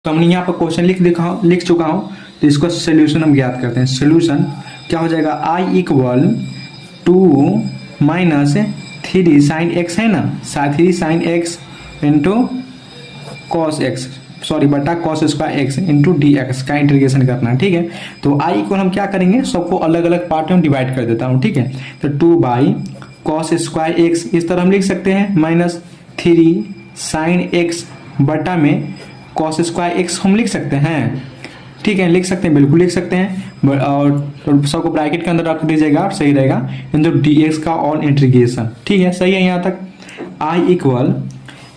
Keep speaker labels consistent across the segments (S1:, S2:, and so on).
S1: तो हमने यहाँ पर क्वेश्चन लिख चुका हूँ। तो इसको सोल्यूशन हम ज्ञात करते हैं। सोल्यूशन क्या हो जाएगा, I equal to minus 3 sine x है ना, 3 sine x into cos x, sorry बटा cos square x into D x का इंटीग्रेशन करना है। ठीक है, तो आई इक्वल हम क्या करेंगे, सबको अलग अलग पार्ट में डिवाइड कर देता हूँ। ठीक है, तो 2 बाई कॉस स्क्वायर एक्स इस तरह हम लिख सकते हैं, माइनस 3 साइन एक्स बटा में कॉस स्क्वायर एक्स हम लिख सकते हैं। ठीक है, लिख सकते हैं, बिल्कुल लिख सकते हैं। और सबको ब्रैकेट के अंदर रख दीजिएगा और सही रहेगा, इंटू डी एक्स का ऑल इंटीग्रेशन। ठीक है, सही है यहाँ तक। आई इक्वल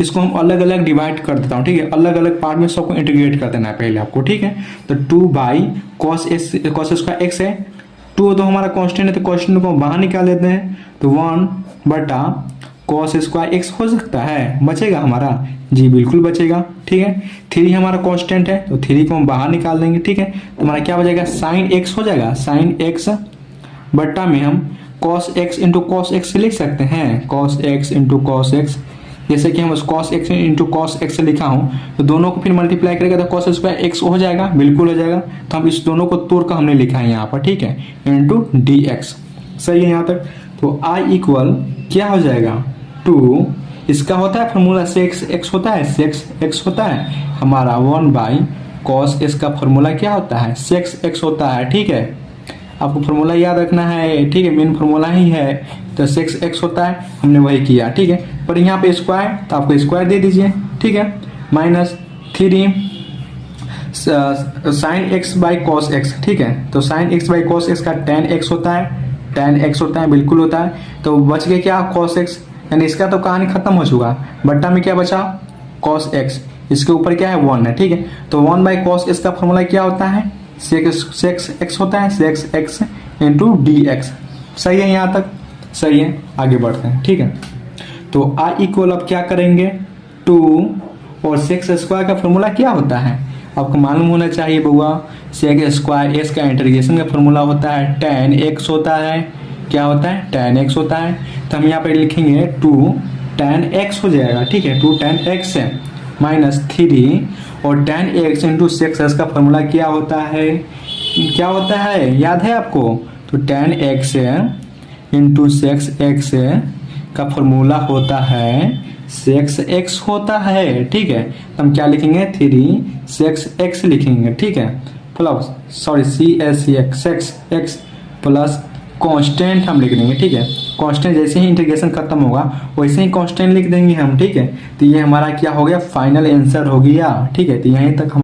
S1: इसको हम अलग अलग डिवाइड कर देता हूँ। ठीक है, अलग अलग पार्ट में सबको इंटीग्रेट कर देना है पहले आपको। ठीक है, तो 2 बाई कॉस स्क्वायर एक्स है, 2 तो हमारा कांस्टेंट है, तो कांस्टेंट को बाहर निकाल लेते हैं, तो 1 बटा कॉस स्क्वायर एक्स हो सकता है, बचेगा हमारा, जी बिल्कुल बचेगा। ठीक है, 3 हमारा कांस्टेंट है, तो 3 को हम बाहर निकाल देंगे। ठीक है, तो हमारा क्या बचेगा, साइन एक्स हो जाएगा, साइन एक्स बट्टा में हम cos x into cos x लिख सकते हैं, cos x into cos x. जैसे कि हम उस cos x into cos x से लिखा हूँ, तो दोनों को फिर मल्टीप्लाई करेगा तो कॉस स्क्वायर एक्स हो जाएगा, बिल्कुल हो जाएगा। तो हम इस दोनों को तोड़ कर हमने लिखा है यहाँ पर। ठीक है, इंटू डी एक्स, सही है यहाँ तक। तो आई इक्वल क्या हो जाएगा, 2, इसका होता है फॉर्मूला सेक्स एक्स होता है, सेक्स एक्स होता है हमारा 1 बाई कॉस इसका फॉर्मूला क्या होता है, सेक्स एक्स होता है। ठीक है, आपको फॉर्मूला याद रखना है। ठीक है, मेन फॉर्मूला ही है, तो सेक्स एक्स होता है, हमने वही किया। ठीक है, पर यहाँ पे स्क्वायर, तो आपको स्क्वायर दे दीजिए। ठीक है, minus 3 sine x by cos x. ठीक है, तो sine x by cos x का tan एक्स होता है, tan एक्स होता है, बिल्कुल होता है। तो बच गया क्या, कॉस एक्स, यानी इसका तो कहानी खत्म हो चुका। बट्टा में क्या बचा, कॉस एक्स, इसके ऊपर क्या है 1 है। ठीक है, तो 1 बाई कॉस इसका फॉर्मूला क्या होता है, सेक्स एक्स होता है, sex x into D x. सही है यहाँ तक, सही है, आगे बढ़ते हैं। ठीक है, तो आई इक्वल अब क्या करेंगे, 2 और सेक्स स्क्वायर का फॉर्मूला क्या होता है, आपको मालूम होना चाहिए बउआ। सेक्स स्क्वायर एक्स का इंटीग्रेशन का फॉर्मूला होता है tan एक्स होता है, क्या होता है, tan एक्स होता है। तो हम यहाँ पे लिखेंगे 2 tan एक्स हो जाएगा। ठीक है, 2 tan एक्स है माइनस 3 और tan x into sex x का फॉर्मूला क्या होता है, क्या होता है, याद है आपको। तो tan x into sex x का फॉर्मूला होता है सेक्स एक्स होता है। ठीक है, तो हम क्या लिखेंगे, 3 सेक्स एक्स लिखेंगे। ठीक है, plus sorry sex x plus constant हम लिख देंगे। ठीक है, कांस्टेंट जैसे ही इंटीग्रेशन खत्म होगा वैसे ही कांस्टेंट लिख देंगे हम। ठीक है, तो ये हमारा क्या हो गया, फाइनल आंसर हो गया। ठीक है, तो यहीं तक हम